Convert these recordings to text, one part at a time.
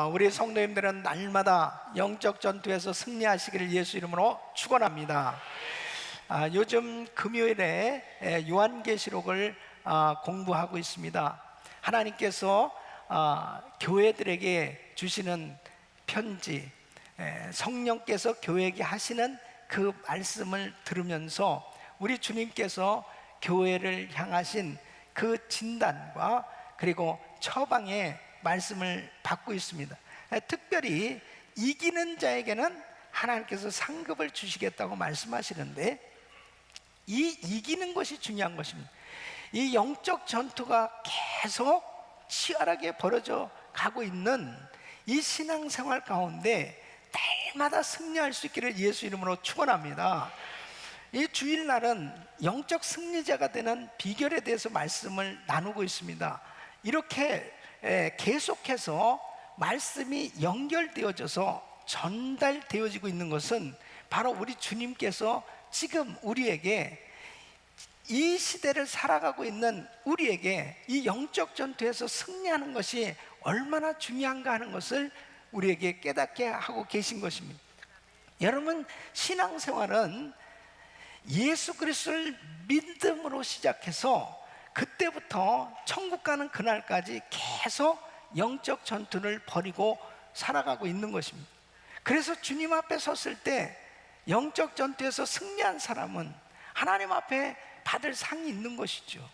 우리 성도님들은 날마다 영적 전투에서 승리하시기를 예수 이름으로 축원합니다. 요즘 금요일에 요한계시록을 공부하고 있습니다. 하나님께서 교회들에게 주시는 편지, 성령께서 교회에게 하시는 그 말씀을 들으면서 우리 주님께서 교회를 향하신 그 진단과 그리고 처방의 말씀을 받고 있습니다. 특별히 이기는 자에게는 하나님께서 상급을 주시겠다고 말씀하시는데, 이 이기는 것이 중요한 것입니다. 이 영적 전투가 계속 치열하게 벌어져 가고 있는 이 신앙생활 가운데 날마다 승리할 수 있기를 예수 이름으로 축원합니다. 이 주일날은 영적 승리자가 되는 비결에 대해서 말씀을 나누고 있습니다. 이렇게 계속해서 말씀이 연결되어져서 전달되어지고 있는 것은 바로 우리 주님께서 지금 우리에게, 이 시대를 살아가고 있는 우리에게 이 영적 전투에서 승리하는 것이 얼마나 중요한가 하는 것을 우리에게 깨닫게 하고 계신 것입니다. 여러분, 신앙생활은 예수 그리스도를 믿음으로 시작해서 그때부터 천국 가는 그날까지 계속 영적 전투를 벌이고 살아가고 있는 것입니다. 그래서 주님 앞에 섰을 때 영적 전투에서 승리한 사람은 하나님 앞에 받을 상이 있는 것이죠.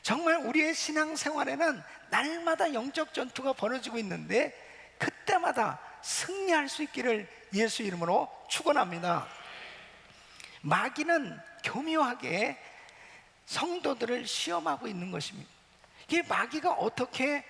정말 우리의 신앙생활에는 날마다 영적 전투가 벌어지고 있는데 그때마다 승리할 수 있기를 예수 이름으로 축원합니다. 마귀는 교묘하게 성도들을 시험하고 있는 것입니다. 이 마귀가 어떻게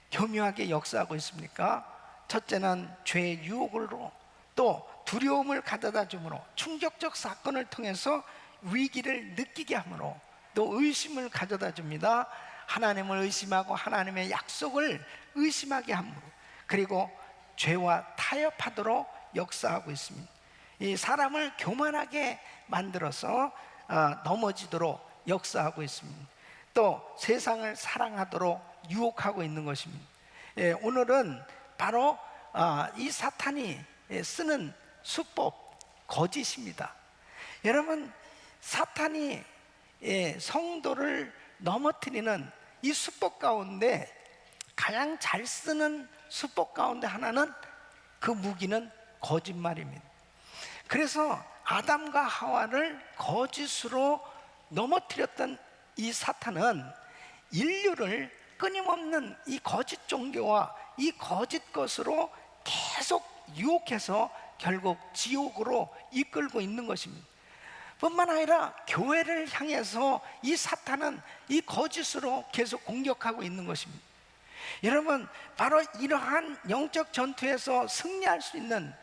교묘하게 역사하고 있습니까? 첫째는 죄의 유혹으로, 또 두려움을 가져다 줌으로, 충격적 사건을 통해서 위기를 느끼게 함으로, 또 의심을 가져다 줍니다. 하나님을 의심하고 하나님의 약속을 의심하게 함으로, 그리고 죄와 타협하도록 역사하고 있습니다. 이 사람을 교만하게 만들어서 넘어지도록 역사하고 있습니다. 또 세상을 사랑하도록 유혹하고 있는 것입니다. 오늘은 바로 이 사탄이 쓰는 수법, 거짓입니다. 여러분, 사탄이 성도를 넘어뜨리는 이 수법 가운데 가장 잘 쓰는 수법 가운데 하나는, 그 무기는 거짓말입니다. 그래서 아담과 하와를 거짓으로 넘어뜨렸던 이 사탄은 인류를 끊임없는 이 거짓 종교와 이 거짓 것으로 계속 유혹해서 결국 지옥으로 이끌고 있는 것입니다. 뿐만 아니라 교회를 향해서 이 사탄은 이 거짓으로 계속 공격하고 있는 것입니다. 여러분, 바로 이러한 영적 전투에서 승리할 수 있는,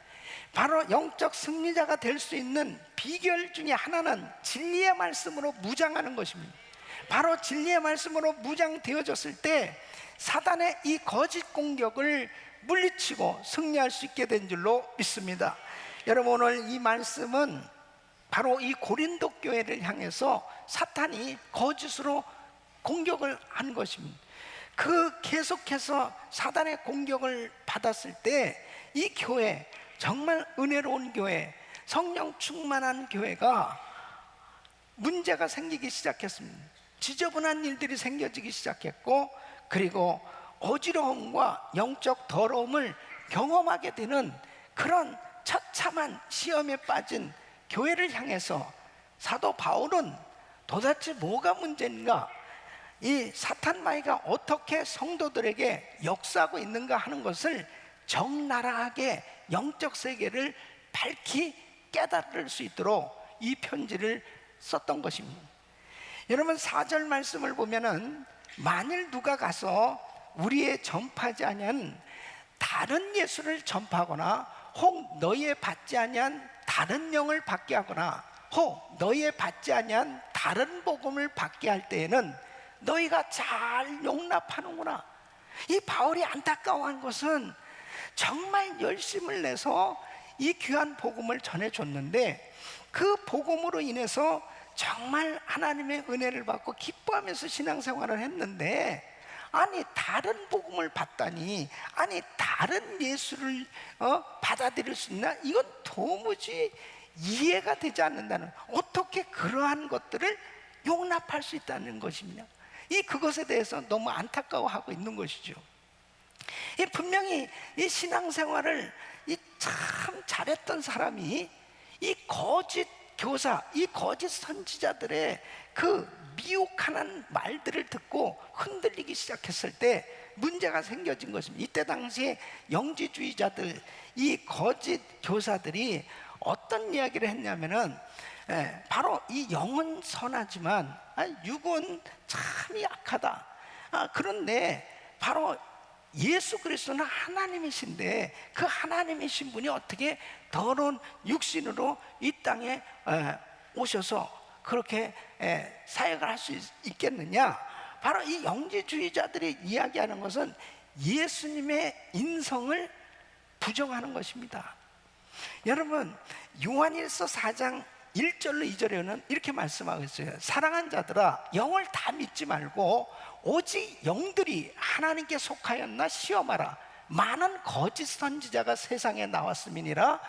바로 영적 승리자가 될 수 있는 비결 중에 하나는 진리의 말씀으로 무장하는 것입니다. 바로 진리의 말씀으로 무장되어졌을 때 사단의 이 거짓 공격을 물리치고 승리할 수 있게 된 줄로 믿습니다. 여러분, 오늘 이 말씀은 바로 이 고린도 교회를 향해서 사탄이 거짓으로 공격을 한 것입니다. 그 계속해서 사단의 공격을 받았을 때 이 교회, 정말 은혜로운 교회, 성령 충만한 교회가 문제가 생기기 시작했습니다. 지저분한 일들이 생겨지기 시작했고, 그리고 어지러움과 영적 더러움을 경험하게 되는 그런 처참한 시험에 빠진 교회를 향해서 사도 바울은 도대체 뭐가 문제인가, 이 사탄 마귀가 어떻게 성도들에게 역사하고 있는가 하는 것을 적나라하게 영적 세계를 밝히 깨달을 수 있도록 이 편지를 썼던 것입니다. 여러분, 4절 말씀을 보면은, 만일 누가 가서 우리의 전파하지 아니한 다른 예수를 전파하거나, 혹 너희의 받지 아니한 다른 영을 받게 하거나, 혹 너희의 받지 아니한 다른 복음을 받게 할 때에는 너희가 잘 용납하는구나. 이 바울이 안타까워한 것은 정말 열심을 내서 이 귀한 복음을 전해줬는데, 그 복음으로 인해서 정말 하나님의 은혜를 받고 기뻐하면서 신앙생활을 했는데, 아니 다른 복음을 받다니, 아니 다른 예수를 받아들일 수 있나? 이건 도무지 이해가 되지 않는다는, 어떻게 그러한 것들을 용납할 수 있다는 것입니다. 그것에 대해서 너무 안타까워하고 있는 것이죠. 분명히 이 신앙생활을 참 잘했던 사람이 이 거짓 교사, 이 거짓 선지자들의 그 미혹하는 말들을 듣고 흔들리기 시작했을 때 문제가 생겨진 것입니다. 이때 당시에 영지주의자들, 이 거짓 교사들이 어떤 이야기를 했냐면은, 바로 이 영은 선하지만 육은 참 약하다. 그런데 바로 예수 그리스도는 하나님이신데 그 하나님이신 분이 어떻게 더러운 육신으로 이 땅에 오셔서 그렇게 사역을 할 수 있겠느냐? 바로 이 영지주의자들이 이야기하는 것은 예수님의 인성을 부정하는 것입니다. 여러분, 요한일서 4장 1절로 2절에는 이렇게 말씀하고 있어요. 사랑하는 자들아, 영을 다 믿지 말고 오직 영들이 하나님께 속하였나 시험하라. 많은 거짓 선지자가 세상에 나왔음이니라.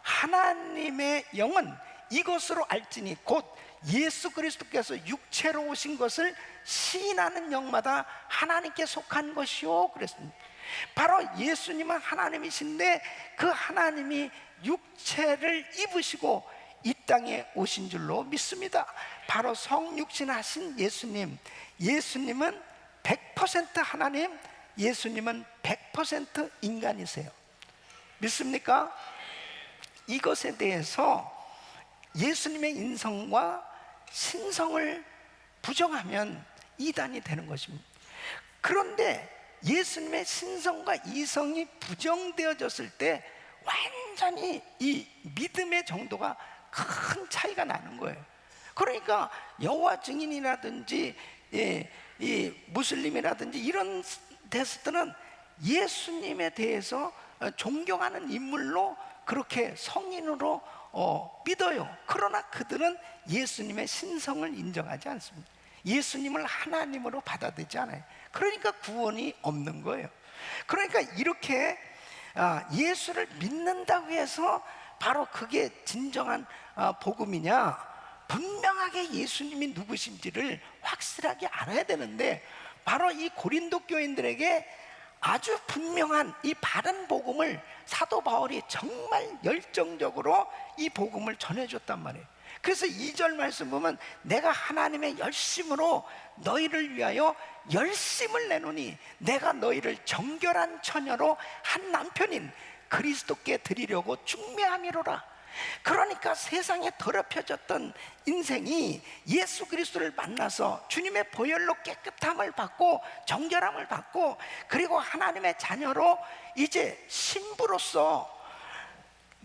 하나님의 영은 이것으로 알지니 곧 예수 그리스도께서 육체로 오신 것을 시인하는 영마다 하나님께 속한 것이요 그랬습니다. 바로 예수님은 하나님이신데 그 하나님이 육체를 입으시고 이 땅에 오신 줄로 믿습니다. 바로 성육신 하신 예수님, 예수님은 100% 하나님, 예수님은 100% 인간이세요. 믿습니까? 이것에 대해서 예수님의 인성과 신성을 부정하면 이단이 되는 것입니다. 그런데 예수님의 신성과 이성이 부정되어졌을 때 완전히 이 믿음의 정도가 큰 차이가 나는 거예요. 그러니까 여호와 증인이라든지 이 무슬림이라든지 이런 데서들은 예수님에 대해서 존경하는 인물로 그렇게 성인으로 믿어요. 그러나 그들은 예수님의 신성을 인정하지 않습니다. 예수님을 하나님으로 받아들이지 않아요. 그러니까 구원이 없는 거예요. 그러니까 이렇게 예수를 믿는다고 해서 바로 그게 진정한 복음이냐? 분명하게 예수님이 누구신지를 확실하게 알아야 되는데, 바로 이 고린도 교인들에게 아주 분명한 이 바른 복음을 사도 바울이 정말 열정적으로 이 복음을 전해줬단 말이에요. 그래서 2절 말씀 보면 내가 하나님의 열심으로 너희를 위하여 열심을 내노니 내가 너희를 정결한 처녀로 한 남편인 그리스도께 드리려고 중매함이로라. 그러니까 세상에 더럽혀졌던 인생이 예수 그리스도를 만나서 주님의 보혈로 깨끗함을 받고 정결함을 받고 그리고 하나님의 자녀로 이제 신부로서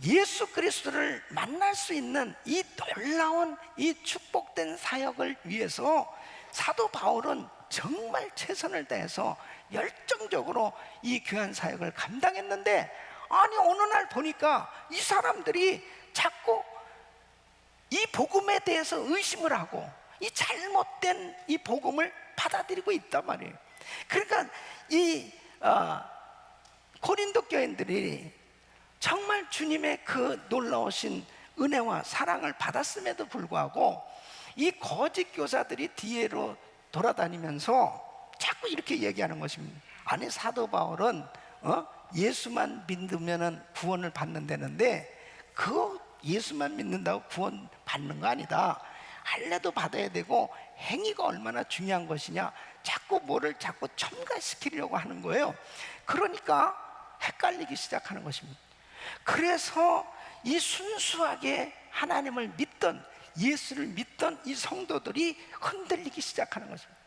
예수 그리스도를 만날 수 있는 이 놀라운 이 축복된 사역을 위해서 사도 바울은 정말 최선을 다해서 열정적으로 이 귀한 사역을 감당했는데, 아니 어느 날 보니까 이 사람들이 자꾸 이 복음에 대해서 의심을 하고 이 잘못된 이 복음을 받아들이고 있단 말이에요. 그러니까 이 고린도 교인들이 정말 주님의 그 놀라우신 은혜와 사랑을 받았음에도 불구하고 이 거짓 교사들이 뒤로 돌아다니면서 자꾸 이렇게 얘기하는 것입니다. 아니 사도 바울은 예수만 믿으면 구원을 받는다는데 그 예수만 믿는다고 구원 받는 거 아니다. 할례도 받아야 되고 행위가 얼마나 중요한 것이냐. 자꾸 뭐를 자꾸 첨가시키려고 하는 거예요. 그러니까 헷갈리기 시작하는 것입니다. 그래서 이 순수하게 하나님을 믿던, 예수를 믿던 이 성도들이 흔들리기 시작하는 것입니다.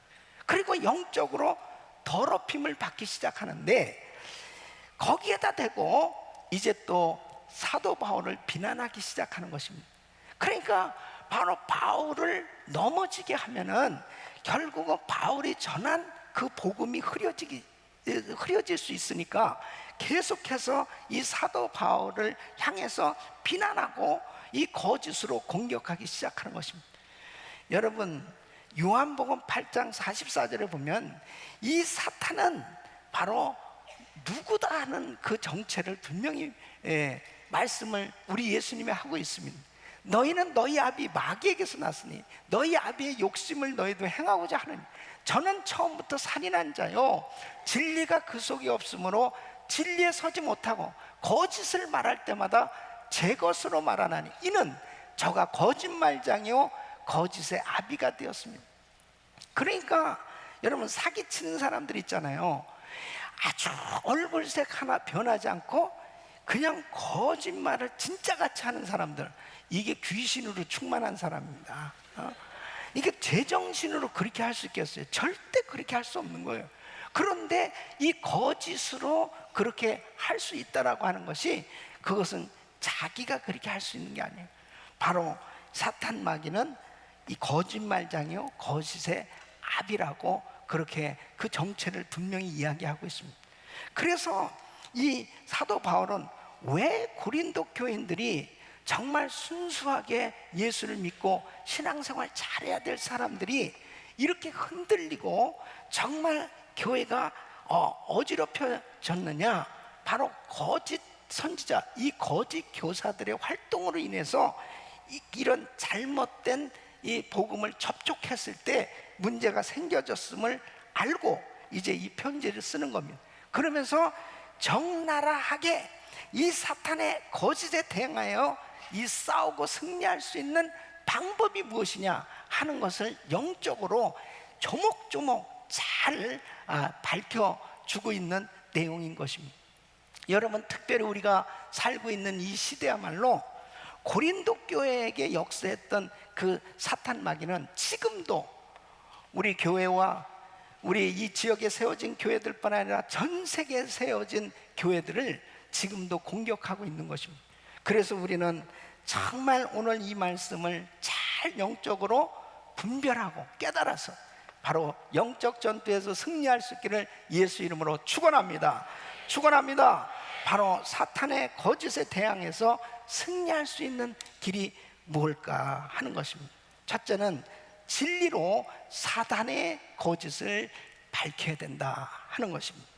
그리고 영적으로 더럽힘을 받기 시작하는데, 거기에다 대고 이제 또 사도 바울을 비난하기 시작하는 것입니다. 그러니까 바로 바울을 넘어지게 하면은 결국은 바울이 전한 그 복음이 흐려질 수 있으니까 계속해서 이 사도 바울을 향해서 비난하고 이 거짓으로 공격하기 시작하는 것입니다. 여러분, 요한복음 8장 44절에 보면 이 사탄은 바로 누구다 하는 그 정체를 분명히 말씀을 우리 예수님이 하고 있습니다. 너희는 너희 아비 마귀에게서 났으니 너희 아비의 욕심을 너희도 행하고자 하느니 저는 처음부터 살인한 자요 진리가 그 속에 없으므로 진리에 서지 못하고 거짓을 말할 때마다 제 것으로 말하나니 이는 저가 거짓말장이요 거짓의 아비가 되었습니다. 그러니까 여러분, 사기치는 사람들 있잖아요. 아주 얼굴색 하나 변하지 않고 그냥 거짓말을 진짜같이 하는 사람들, 이게 귀신으로 충만한 사람입니다. 이게 제정신으로 그렇게 할 수 있겠어요? 절대 그렇게 할 수 없는 거예요. 그런데 이 거짓으로 그렇게 할 수 있다라고 하는 것이, 그것은 자기가 그렇게 할 수 있는 게 아니에요. 바로 사탄 마귀는 이 거짓말장이요 거짓의 아비라고 그렇게 그 정체를 분명히 이야기하고 있습니다. 그래서 이 사도 바울은 왜 고린도 교인들이 정말 순수하게 예수를 믿고 신앙생활 잘해야 될 사람들이 이렇게 흔들리고 정말 교회가 어지럽혀졌느냐? 바로 거짓 선지자, 이 거짓 교사들의 활동으로 인해서 이런 잘못된 이 복음을 접촉했을 때 문제가 생겨졌음을 알고 이제 이 편지를 쓰는 겁니다. 그러면서 적나라하게 이 사탄의 거짓에 대응하여 이 싸우고 승리할 수 있는 방법이 무엇이냐 하는 것을 영적으로 조목조목 잘 밝혀주고 있는 내용인 것입니다. 여러분, 특별히 우리가 살고 있는 이 시대야말로 고린도 교회에게 역사했던 그 사탄 마귀는 지금도 우리 교회와 우리 이 지역에 세워진 교회들뿐 아니라 전 세계에 세워진 교회들을 지금도 공격하고 있는 것입니다. 그래서 우리는 정말 오늘 이 말씀을 잘 영적으로 분별하고 깨달아서 바로 영적 전투에서 승리할 수 있기를 예수 이름으로 축원합니다. 축원합니다. 바로 사탄의 거짓에 대항해서 승리할 수 있는 길이 뭘까 하는 것입니다. 첫째는 진리로 사단의 거짓을 밝혀야 된다 하는 것입니다.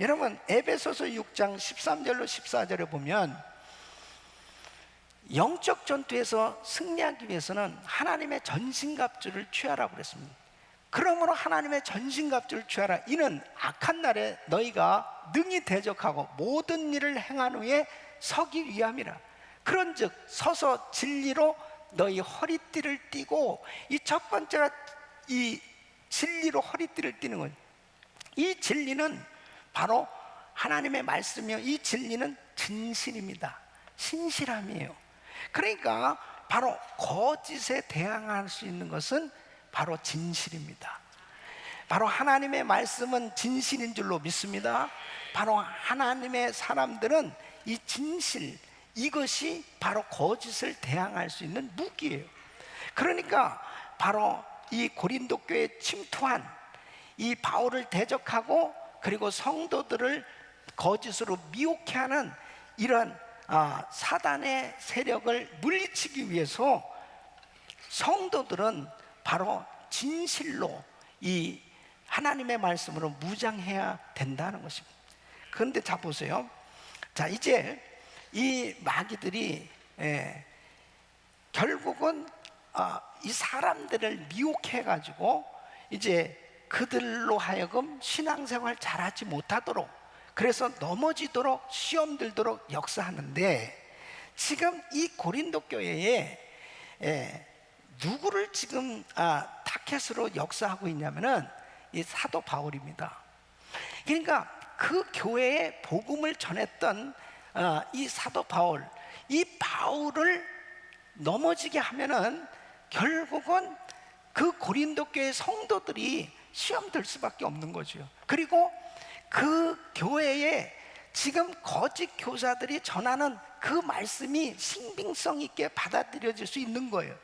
여러분, 에베소서 6장 13절로 14절에 보면 영적 전투에서 승리하기 위해서는 하나님의 전신갑주를 취하라고 그랬습니다. 그러므로 하나님의 전신갑주를 취하라. 이는 악한 날에 너희가 능히 대적하고 모든 일을 행한 후에 서기 위함이라. 그런즉 서서 진리로 너희 허리띠를 띠고, 이 첫 번째가 이 진리로 허리띠를 띠는 거예요. 이 진리는 바로 하나님의 말씀이요, 이 진리는 진실입니다. 신실함이에요. 그러니까 바로 거짓에 대항할 수 있는 것은 바로 진실입니다. 바로 하나님의 말씀은 진실인 줄로 믿습니다. 바로 하나님의 사람들은 이 진실, 이것이 바로 거짓을 대항할 수 있는 무기예요. 그러니까 바로 이 고린도 교회에 침투한 이 바울을 대적하고 그리고 성도들을 거짓으로 미혹해 하는 이런 사단의 세력을 물리치기 위해서 성도들은 바로 진실로 이 하나님의 말씀으로 무장해야 된다는 것입니다. 그런데 자 보세요. 자, 이제 이 마귀들이 결국은 이 사람들을 미혹해 가지고 이제 그들로 하여금 신앙생활 잘하지 못하도록, 그래서 넘어지도록 시험 들도록 역사하는데, 지금 이 고린도 교회에 누구를 지금 타켓으로 역사하고 있냐면은 이 사도 바울입니다. 그러니까 그 교회에 복음을 전했던 이 사도 바울, 이 바울을 넘어지게 하면은 결국은 그 고린도 교회 성도들이 시험 들 수밖에 없는 거죠. 그리고 그 교회에 지금 거짓 교사들이 전하는 그 말씀이 신빙성 있게 받아들여질 수 있는 거예요.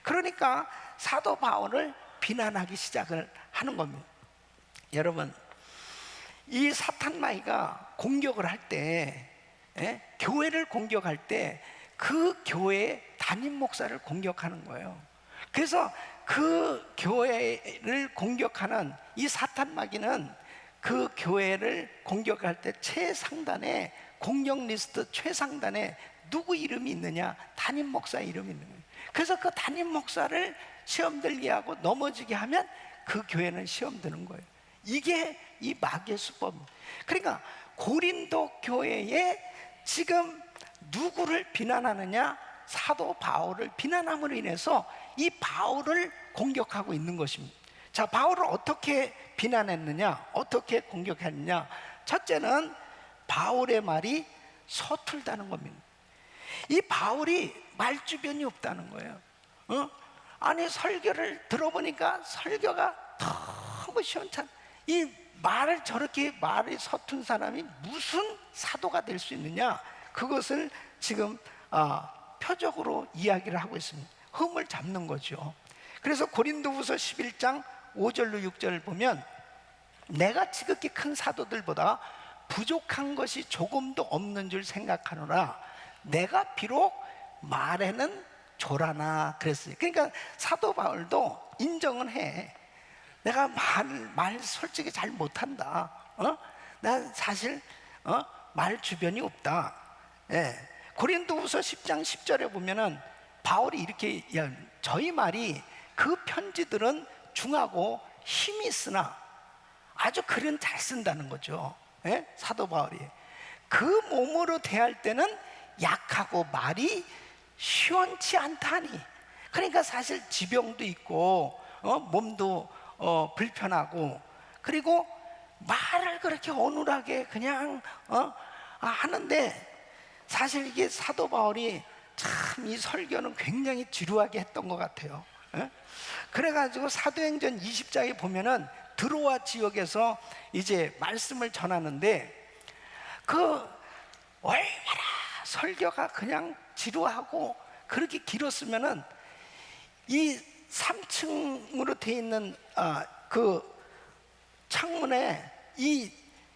그러니까 사도 바울을 비난하기 시작을 하는 겁니다. 여러분, 이 사탄 마귀가 공격을 할 때, 교회를 공격할 때 그 교회의 담임 목사를 공격하는 거예요. 그래서 그 교회를 공격하는 이 사탄 마귀는 그 교회를 공격할 때 최상단에, 공격 리스트 최상단에 누구 이름이 있느냐? 담임 목사 이름이 있는 거예요. 그래서 그 담임 목사를 시험 들게 하고 넘어지게 하면 그 교회는 시험 드는 거예요. 이게 이 마귀의 수법입니다. 그러니까 고린도 교회에 지금 누구를 비난하느냐? 사도 바울을 비난함으로 인해서 이 바울을 공격하고 있는 것입니다. 자, 바울을 어떻게 비난했느냐? 어떻게 공격했느냐? 첫째는 바울의 말이 서툴다는 겁니다. 이 바울이 말주변이 없다는 거예요. 아니, 설교를 들어보니까 설교가 너무 시원찮. 이 말을 저렇게 말이 서툰 사람이 무슨 사도가 될 수 있느냐? 그것을 지금 표적으로 이야기를 하고 있습니다. 흠을 잡는 거죠. 그래서 고린도후서 11장 5절로 6절을 보면 내가 지극히 큰 사도들보다 부족한 것이 조금도 없는 줄 생각하노라. 내가 비록 말에는 조라나 그랬어요. 그러니까 사도 바울도 인정은 해. 내가 말 솔직히 잘 못한다. 난 사실 말 주변이 없다. 예. 고린도후서 10장 10절에 보면은 바울이 이렇게, 저희 말이 그 편지들은 중하고 힘이 있으나 아주 글은 잘 쓴다는 거죠. 예? 사도 바울이 그 몸으로 대할 때는 약하고 말이 시원치 않다니. 그러니까 사실 지병도 있고 몸도 불편하고, 그리고 말을 그렇게 어눌하게 그냥 하는데, 사실 이게 사도 바울이 참 이 설교는 굉장히 지루하게 했던 것 같아요. 예? 그래가지고 사도행전 20장에 보면은 드로아 지역에서 이제 말씀을 전하는데, 그 얼마나 설교가 그냥 지루하고 그렇게 길었으면은 이 3층으로 돼 있는 그 창문에 이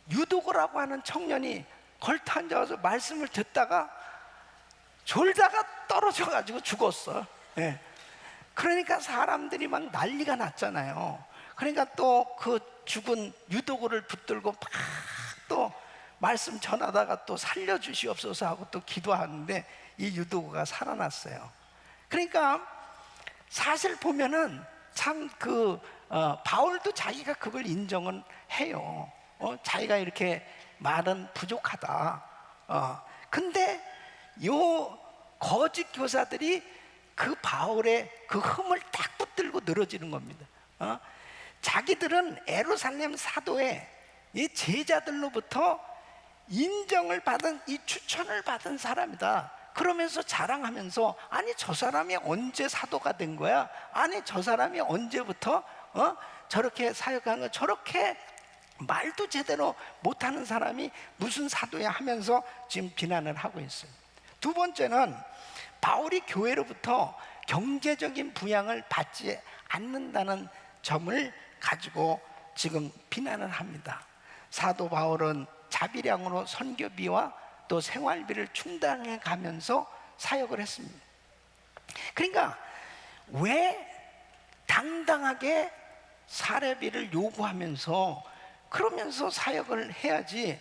유도고라고 하는 청년이 걸터 앉아서 말씀을 듣다가 졸다가 떨어져 가지고 죽었어. 예. 그러니까 사람들이 막 난리가 났잖아요. 그러니까 또 그 죽은 유도고를 붙들고 막 또 말씀 전하다가 또 살려주시옵소서 하고 또 기도하는데 이 유도고가 살아났어요. 그러니까 사실 보면은 참 바울도 자기가 그걸 인정은 해요. 자기가 이렇게 말은 부족하다. 근데 요 거짓 교사들이 그 바울의 그 흠을 딱 붙들고 늘어지는 겁니다. 자기들은 예루살렘 사도의 이 제자들로부터 인정을 받은, 이 추천을 받은 사람이다. 그러면서 자랑하면서, 아니 저 사람이 언제 사도가 된 거야? 아니 저 사람이 언제부터 저렇게 사역하는 거야? 저렇게 말도 제대로 못하는 사람이 무슨 사도야 하면서 지금 비난을 하고 있어요. 두 번째는 바울이 교회로부터 경제적인 부양을 받지 않는다는 점을 가지고 지금 비난을 합니다. 사도 바울은 자비량으로 선교비와 또 생활비를 충당해 가면서 사역을 했습니다. 그러니까 왜 당당하게 사례비를 요구하면서 그러면서 사역을 해야지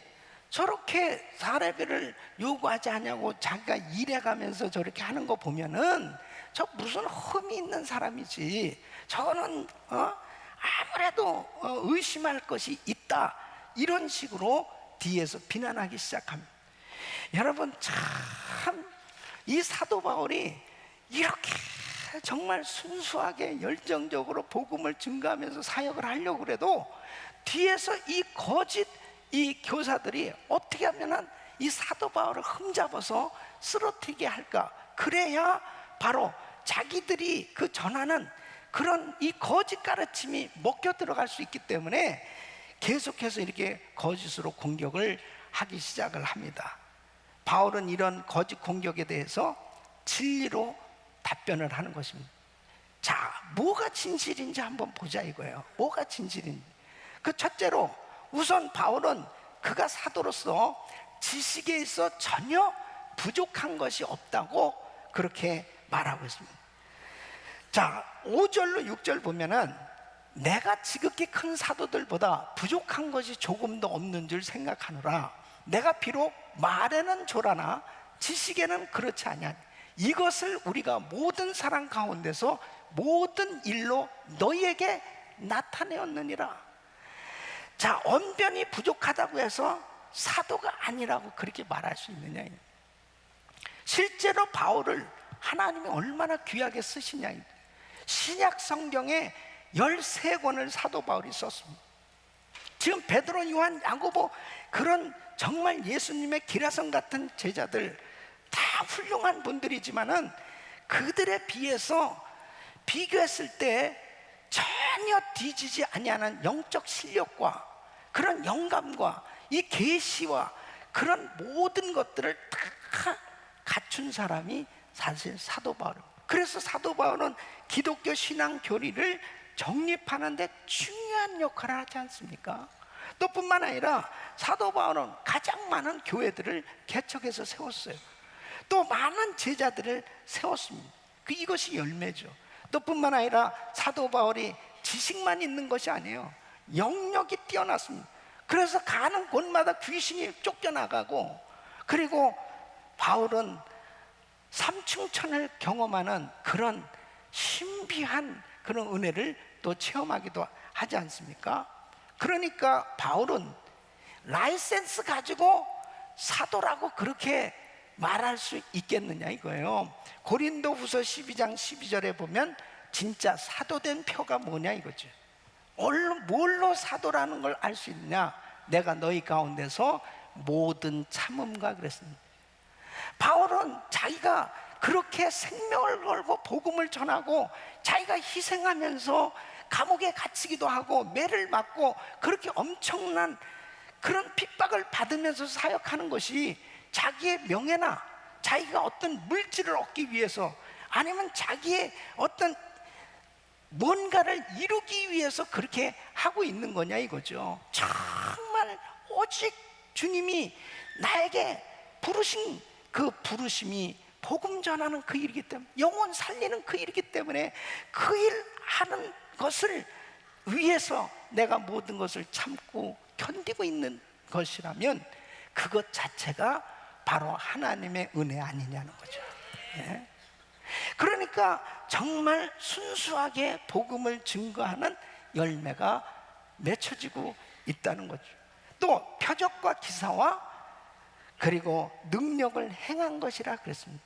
저렇게 사례비를 요구하지 않냐고 자기가 일해가면서 저렇게 하는 거 보면은 저 무슨 흠이 있는 사람이지, 저거는 아무래도 의심할 것이 있다, 이런 식으로 뒤에서 비난하기 시작합니다. 여러분, 참 이 사도 바울이 이렇게 정말 순수하게 열정적으로 복음을 증거하면서 사역을 하려고 그래도 뒤에서 이 거짓 이 교사들이 어떻게 하면은 이 사도 바울을 흠잡아서 쓰러뜨리게 할까? 그래야 바로 자기들이 그 전하는 그런 이 거짓 가르침이 먹혀 들어갈 수 있기 때문에 계속해서 이렇게 거짓으로 공격을 하기 시작을 합니다. 바울은 이런 거짓 공격에 대해서 진리로 답변을 하는 것입니다. 자, 뭐가 진실인지 한번 보자 이거예요. 뭐가 진실인지. 그 첫째로, 우선 바울은 그가 사도로서 지식에 있어 전혀 부족한 것이 없다고 그렇게 말하고 있습니다. 자, 5절로 6절 보면은 내가 지극히 큰 사도들보다 부족한 것이 조금도 없는 줄 생각하노라. 내가 비록 말에는 조라나 지식에는 그렇지 아니하니 이것을 우리가 모든 사람 가운데서 모든 일로 너희에게 나타내었느니라. 자, 언변이 부족하다고 해서 사도가 아니라고 그렇게 말할 수 있느냐. 실제로 바울을 하나님이 얼마나 귀하게 쓰시냐. 신약 성경에 13권을 사도 바울이 썼습니다. 지금 베드로, 요한, 야고보 그런 정말 예수님의 기라성 같은 제자들 다 훌륭한 분들이지만은 그들에 비해서 비교했을 때 전혀 뒤지지 아니하는 영적 실력과 그런 영감과 이 계시와 그런 모든 것들을 다 갖춘 사람이 사실 사도 바울입니다. 그래서 사도 바울은 기독교 신앙 교리를 정립하는데 중요한 역할을 하지 않습니까? 또 뿐만 아니라 사도 바울은 가장 많은 교회들을 개척해서 세웠어요. 또 많은 제자들을 세웠습니다. 이것이 열매죠. 또 뿐만 아니라 사도 바울이 지식만 있는 것이 아니에요. 영역이 뛰어났습니다. 그래서 가는 곳마다 귀신이 쫓겨나가고, 그리고 바울은 삼층천을 경험하는 그런 신비한 그런 은혜를 또 체험하기도 하지 않습니까? 그러니까 바울은 라이센스 가지고 사도라고 그렇게 말할 수 있겠느냐 이거예요. 고린도후서 12장 12절에 보면 진짜 사도된 표가 뭐냐 이거죠. 뭘로 사도라는 걸 알 수 있느냐? 내가 너희 가운데서 모든 참음과 그랬습니다. 바울은 자기가 그렇게 생명을 걸고 복음을 전하고 자기가 희생하면서 감옥에 갇히기도 하고 매를 맞고 그렇게 엄청난 그런 핍박을 받으면서 사역하는 것이 자기의 명예나 자기가 어떤 물질을 얻기 위해서 아니면 자기의 어떤 뭔가를 이루기 위해서 그렇게 하고 있는 거냐 이거죠. 정말 오직 주님이 나에게 부르신 그 부르심이 복음 전하는 그 일이기 때문에, 영혼 살리는 그 일이기 때문에 그 일 하는 것을 위해서 내가 모든 것을 참고 견디고 있는 것이라면 그것 자체가 바로 하나님의 은혜 아니냐는 거죠. 예? 그러니까 정말 순수하게 복음을 증거하는 열매가 맺혀지고 있다는 거죠. 또 표적과 기사와 그리고 능력을 행한 것이라 그랬습니다.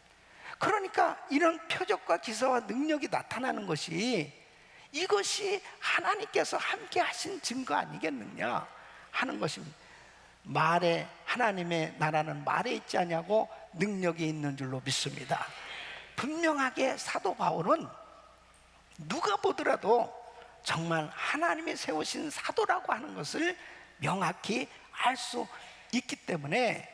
그러니까 이런 표적과 기사와 능력이 나타나는 것이 이것이 하나님께서 함께 하신 증거 아니겠느냐 하는 것입니다. 말에 하나님의 나라는 말에 있지 않냐고 능력이 있는 줄로 믿습니다. 분명하게 사도 바울은 누가 보더라도 정말 하나님이 세우신 사도라고 하는 것을 명확히 알 수 있기 때문에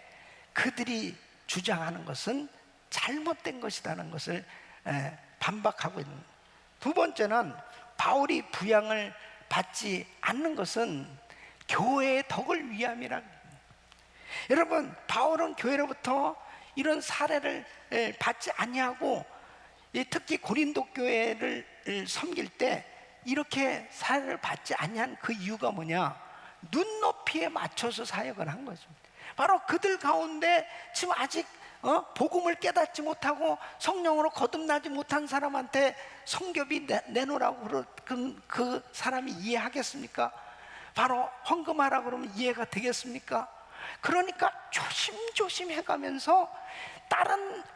그들이 주장하는 것은 잘못된 것이라는 것을 반박하고 있는. 두 번째는 바울이 부양을 받지 않는 것은 교회의 덕을 위함이라. 여러분, 바울은 교회로부터 이런 사례를 받지 아니하고 특히 고린도 교회를 섬길 때 이렇게 사례를 받지 아니한 그 이유가 뭐냐? 눈높이에 맞춰서 사역을 한 것입니다. 바로 그들 가운데 지금 아직 복음을 깨닫지 못하고 성령으로 거듭나지 못한 사람한테 성교비 내놓으라고 그 사람이 이해하겠습니까? 바로 헌금하라 그러면 이해가 되겠습니까? 그러니까 조심조심 해가면서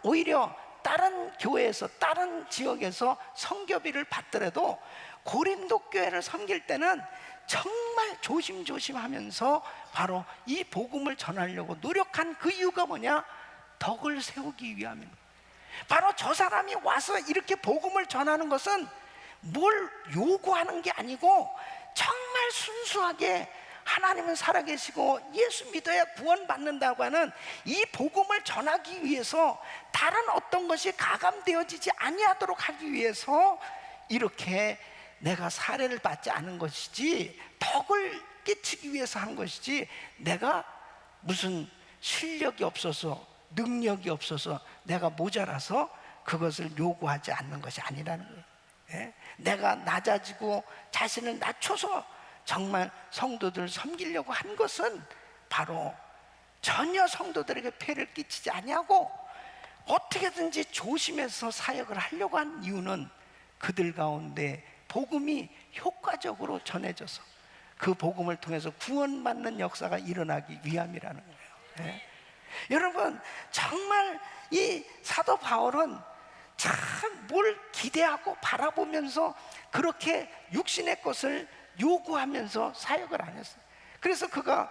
오히려 다른 교회에서 다른 지역에서 성교비를 받더라도 고린도 교회를 섬길 때는 정말 조심조심 하면서 바로 이 복음을 전하려고 노력한 그 이유가 뭐냐? 덕을 세우기 위함입니다. 바로 저 사람이 와서 이렇게 복음을 전하는 것은 뭘 요구하는 게 아니고 정말 순수하게 하나님은 살아계시고 예수 믿어야 구원받는다고 하는 이 복음을 전하기 위해서 다른 어떤 것이 가감되어지지 아니하도록 하기 위해서 이렇게 내가 사례를 받지 않은 것이지 덕을 끼치기 위해서 한 것이지 내가 무슨 실력이 없어서 능력이 없어서 내가 모자라서 그것을 요구하지 않는 것이 아니라는 거예요. 예? 내가 낮아지고 자신을 낮춰서 정말 성도들을 섬기려고 한 것은 바로 전혀 성도들에게 폐를 끼치지 아니하고 어떻게든지 조심해서 사역을 하려고 한 이유는 그들 가운데 복음이 효과적으로 전해져서 그 복음을 통해서 구원받는 역사가 일어나기 위함이라는 거예요. 예? 여러분, 정말 이 사도 바울은 참 뭘 기대하고 바라보면서 그렇게 육신의 것을 요구하면서 사역을 안 했어요. 그래서 그가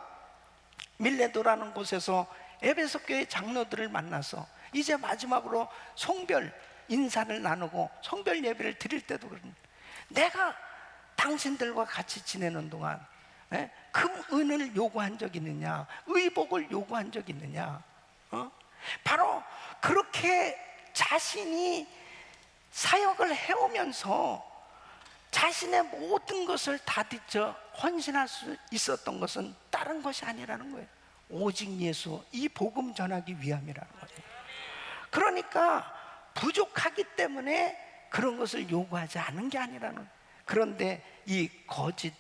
밀레도라는 곳에서 에베소 교회 장로들을 만나서 이제 마지막으로 성별 인사를 나누고 성별 예배를 드릴 때도 그런, 내가 당신들과 같이 지내는 동안 금은을 요구한 적 있느냐, 의복을 요구한 적 있느냐, 바로 그렇게 자신이 사역을 해오면서 자신의 모든 것을 다 뒤져 헌신할 수 있었던 것은 다른 것이 아니라는 거예요. 오직 예수, 이 복음 전하기 위함이라는 거예요. 그러니까 부족하기 때문에 그런 것을 요구하지 않은 게 아니라는 거예요. 그런데 이 거짓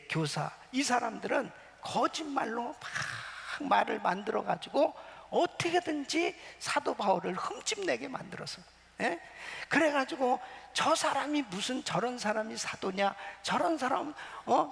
교사, 이 사람들은 거짓말로 막 말을 만들어 가지고 어떻게든지 사도 바울을 흠집내게 만들어서, 그래가지고 저 사람이 무슨 저런 사람이 사도냐, 저런 사람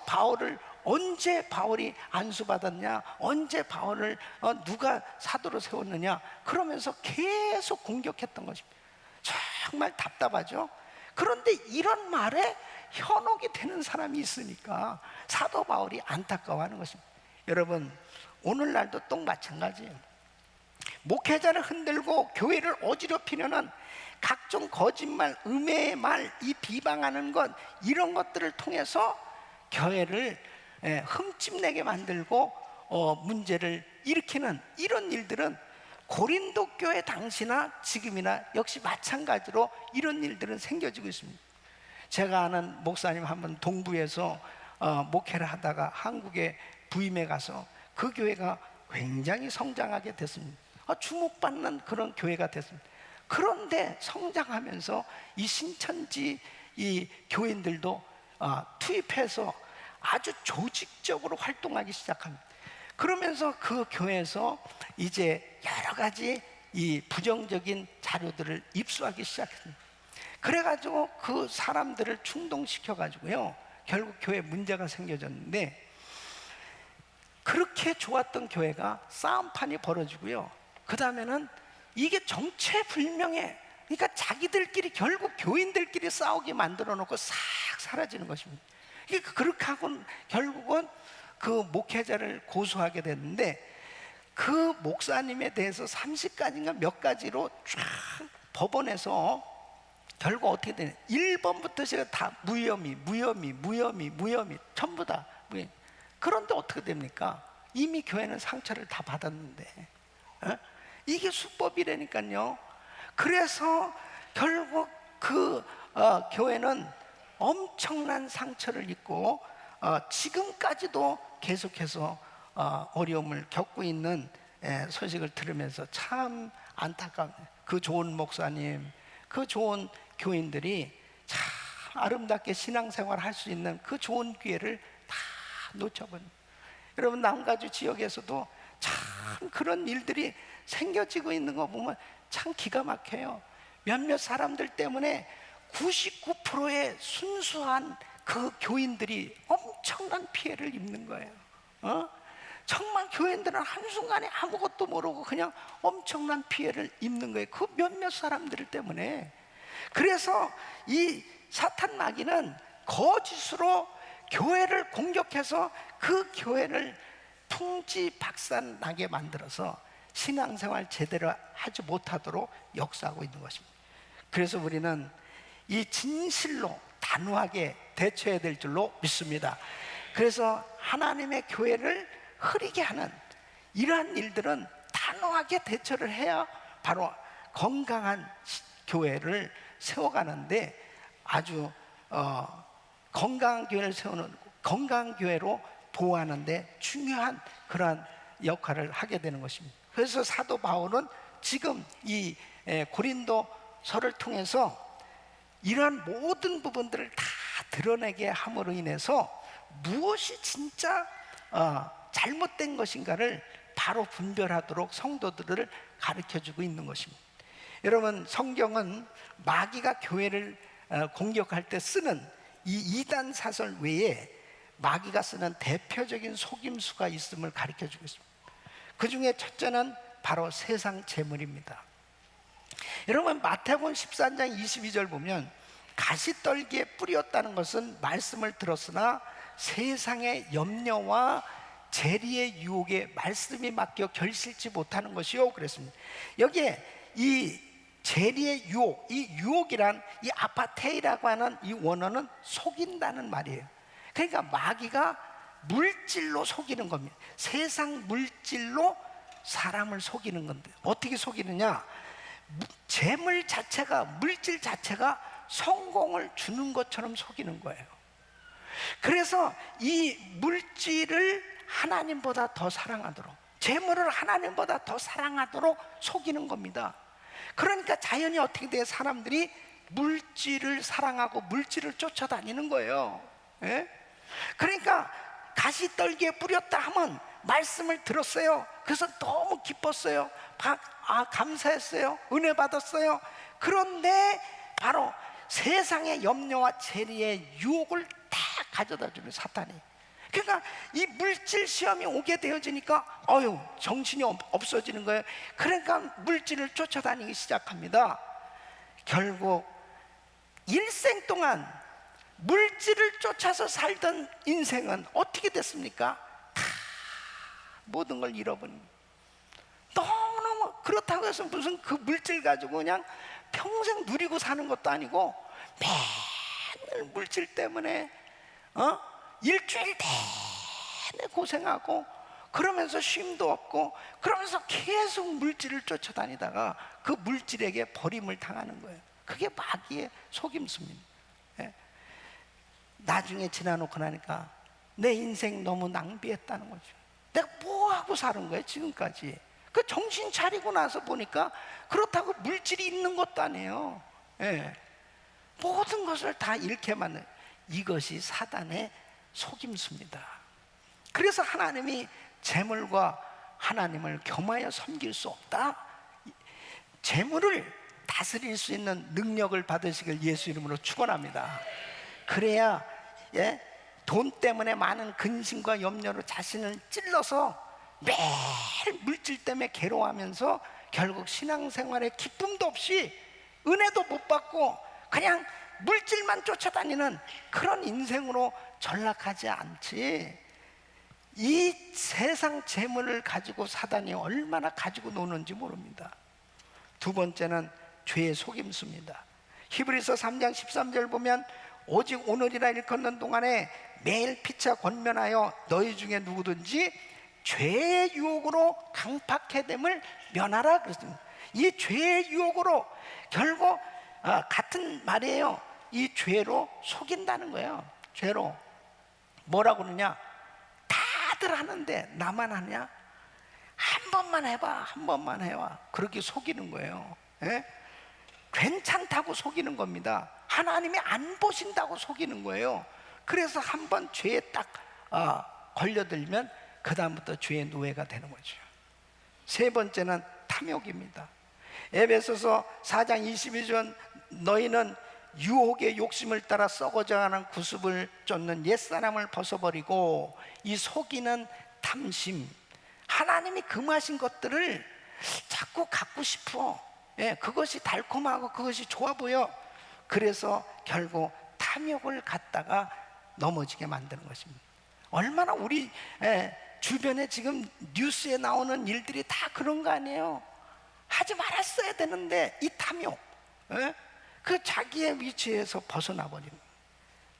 바울을 언제 바울이 안수받았냐, 언제 바울을 누가 사도로 세웠느냐, 그러면서 계속 공격했던 것입니다. 정말 답답하죠. 그런데 이런 말에 현혹이 되는 사람이 있으니까 사도 바울이 안타까워하는 것입니다. 여러분, 오늘날도 또 마찬가지예요. 목회자를 흔들고 교회를 어지럽히려는 각종 거짓말, 음해의 말, 이 비방하는 것, 이런 것들을 통해서 교회를 흠집내게 만들고 문제를 일으키는 이런 일들은 고린도 교회 당시나 지금이나 역시 마찬가지로 이런 일들은 생겨지고 있습니다. 제가 아는 목사님 한 번 동부에서 목회를 하다가 한국에 부임해 가서 그 교회가 굉장히 성장하게 됐습니다. 주목받는 그런 교회가 됐습니다. 그런데 성장하면서 이 신천지 이 교인들도 투입해서 아주 조직적으로 활동하기 시작합니다. 그러면서 그 교회에서 이제 여러 가지 이 부정적인 자료들을 입수하기 시작했습니다. 그래가지고 그 사람들을 충동시켜가지고요, 결국 교회에 문제가 생겨졌는데, 그렇게 좋았던 교회가 싸움판이 벌어지고요, 그 다음에는 이게 정체불명의, 그러니까 자기들끼리 결국 교인들끼리 싸우게 만들어 놓고 싹 사라지는 것입니다. 그렇게 하고 결국은 그 목회자를 고소하게 됐는데, 그 목사님에 대해서 30가지인가 몇 가지로 쫙 법원에서 결국 어떻게 되냐, 1번부터 제가 다 무혐의 전부 다 무혐의. 그런데 어떻게 됩니까? 이미 교회는 상처를 다 받았는데, 이게 수법이라니까요. 그래서 결국 그 교회는 엄청난 상처를 입고 지금까지도 계속해서 어려움을 겪고 있는 소식을 들으면서 참 안타깝네요. 그 좋은 목사님, 그 좋은 교인들이 참 아름답게 신앙생활을 할 수 있는 그 좋은 기회를 다 놓쳐버립니다. 여러분, 남가주 지역에서도 참 그런 일들이 생겨지고 있는 거 보면 참 기가 막혀요. 몇몇 사람들 때문에 99%의 순수한 그 교인들이 엄청난 피해를 입는 거예요. 정말 교인들은 한순간에 아무것도 모르고 그냥 엄청난 피해를 입는 거예요. 그 몇몇 사람들 때문에. 그래서 이 사탄 마귀는 거짓으로 교회를 공격해서 그 교회를 풍지박산 나게 만들어서 신앙생활 제대로 하지 못하도록 역사하고 있는 것입니다. 그래서 우리는 이 진실로 단호하게 대처해야 될 줄로 믿습니다. 그래서 하나님의 교회를 흐리게 하는 이러한 일들은 단호하게 대처를 해야 바로 건강한 교회를 세워가는데 아주 건강한 교회를 세우는, 건강한 교회로 보호하는데 중요한 그러한 역할을 하게 되는 것입니다. 그래서 사도 바울은 지금 이 고린도서를 통해서 이러한 모든 부분들을 다 드러내게 함으로 인해서 무엇이 진짜 잘못된 것인가를 바로 분별하도록 성도들을 가르쳐주고 있는 것입니다. 여러분, 성경은 마귀가 교회를 공격할 때 쓰는 이 이단 사설 외에 마귀가 쓰는 대표적인 속임수가 있음을 가르쳐주고 있습니다. 그 중에 첫째는 바로 세상 재물입니다. 여러분, 마태복음 14장 22절 보면 가시떨기에 뿌렸다는 것은 말씀을 들었으나 세상의 염려와 재리의 유혹에 말씀이 맡겨 결실치 못하는 것이요 그랬습니다. 여기에 이 재리의 유혹, 이 유혹이란 이 아파테이라고 하는 이 원어는 속인다는 말이에요. 그러니까 마귀가 물질로 속이는 겁니다. 세상 물질로 사람을 속이는 건데 어떻게 속이느냐? 재물 자체가, 물질 자체가 성공을 주는 것처럼 속이는 거예요. 그래서 이 물질을 하나님보다 더 사랑하도록, 재물을 하나님보다 더 사랑하도록 속이는 겁니다. 그러니까 자연히 어떻게 돼요? 사람들이 물질을 사랑하고 물질을 쫓아다니는 거예요. 예? 그러니까 가시떨기에 뿌렸다 하면 말씀을 들었어요. 그래서 너무 기뻤어요. 감사했어요. 은혜 받았어요. 그런데 바로 세상의 염려와 재리의 유혹을 다 가져다 주는 사탄이. 그러니까 이 물질 시험이 오게 되어지니까 정신이 없어지는 거예요. 그러니까 물질을 쫓아다니기 시작합니다. 결국 일생 동안 물질을 쫓아서 살던 인생은 어떻게 됐습니까? 다 모든 걸 잃어버린. 너무너무 그렇다고 해서 무슨 그 물질 가지고 그냥 평생 누리고 사는 것도 아니고 맨날 물질 때문에 일주일 내내 고생하고 그러면서 쉼도 없고 그러면서 계속 물질을 쫓아다니다가 그 물질에게 버림을 당하는 거예요. 그게 마귀의 속임수입니다. 예. 나중에 지나놓고 나니까 내 인생 너무 낭비했다는 거죠. 내가 뭐 하고 사는 거예요 지금까지? 그 정신 차리고 나서 보니까 그렇다고 물질이 있는 것도 아니에요. 예. 모든 것을 다 잃게 만든 이것이 사단의 속임수입니다. 그래서 하나님이 재물과 하나님을 겸하여 섬길 수 없다. 재물을 다스릴 수 있는 능력을 받으시길 예수 이름으로 축원합니다. 그래야 돈 때문에 많은 근심과 염려로 자신을 찔러서 매일 물질 때문에 괴로워하면서 결국 신앙생활에 기쁨도 없이 은혜도 못 받고 그냥 물질만 쫓아다니는 그런 인생으로 전락하지 않지. 이 세상 재물을 가지고 사단이 얼마나 가지고 노는지 모릅니다. 두 번째는 죄의 속임수입니다. 히브리서 3장 13절 보면 오직 오늘이라 일컫는 동안에 매일 피차 권면하여 너희 중에 누구든지 죄의 유혹으로 강팍해 됨을 면하라 그랬습니다. 이 죄의 유혹으로 결국 같은 말이에요. 이 죄로 속인다는 거예요. 죄로 뭐라고 그러냐? 다들 하는데 나만 하냐? 한 번만 해봐, 한 번만 해봐. 그렇게 속이는 거예요. 예? 괜찮다고 속이는 겁니다. 하나님이 안 보신다고 속이는 거예요. 그래서 한 번 죄에 딱 걸려들면 그 다음부터 죄의 노예가 되는 거죠. 세 번째는 탐욕입니다. 에베소서 4장 22절 너희는 유혹의 욕심을 따라 썩어져가는 구습을 쫓는 옛사람을 벗어버리고 이 속이는 탐심, 하나님이 금하신 것들을 자꾸 갖고 싶어. 그것이 달콤하고 그것이 좋아 보여. 그래서 결국 탐욕을 갖다가 넘어지게 만드는 것입니다. 얼마나 우리 주변에 지금 뉴스에 나오는 일들이 다 그런 거 아니에요? 하지 말았어야 되는데 이 탐욕, 그 자기의 위치에서 벗어나 버리는.